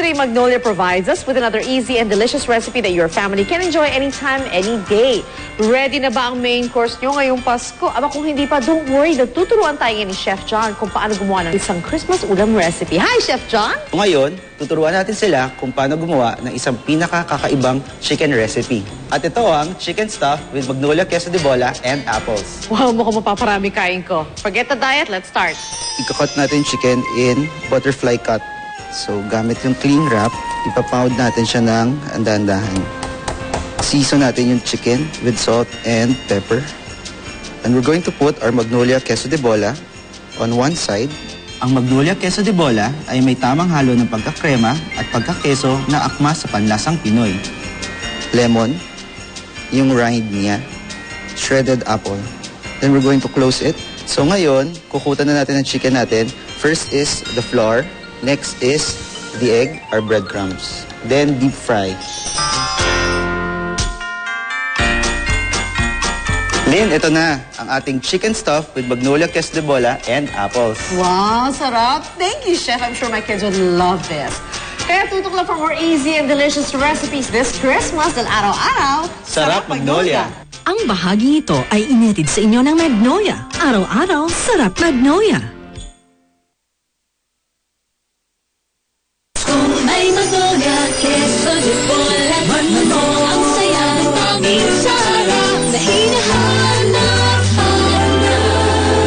Thankfully, Magnolia provides us with another easy and delicious recipe that your family can enjoy anytime, any day. Ready na ba ang main course nyo ngayong Pasko? Aba kung hindi pa, don't worry. Nagtuturuan tayo ni Chef John kung paano gumawa ng isang Christmas ulam recipe. Hi, Chef John! Ngayon, tuturuan natin sila kung paano gumawa ng isang pinakakakaibang chicken recipe. At ito ang chicken stuffed with Magnolia queso de bola and apples. Wow, mukhang mapaparami kain ko. Forget the diet, let's start. Ika-cut natin chicken in butterfly cut. So, gamit yung cling wrap, ipapound natin siya ng dahan-dahan. Season natin yung chicken with salt and pepper. And we're going to put our Magnolia queso de bola on one side. Ang Magnolia queso de bola ay may tamang halo ng pagkakrema at pagkakeso na akma sa panlasang Pinoy. Lemon, yung rind niya, shredded apple. Then we're going to close it. So ngayon, kukutan na natin ang chicken natin. First is the flour. Next is the egg or breadcrumbs. Then deep fry. Lynn, ito na ang ating chicken stuffed with Magnolia queso de bola and apples. Wow, sarap! Thank you, Chef. I'm sure my kids would love this. Kaya tutok lang for more easy and delicious recipes this Christmas dahil araw-araw, Sarap Magnolia! Ang bahaging ito ay inetid sa inyo ng Magnolia. Araw-araw, sarap Magnolia. May Magnolia, queso de bola. Ang saya ng tanging sarap na hinahanap.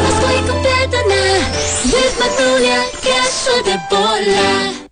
Pasko'y kompleto na with Magnolia, queso de bola.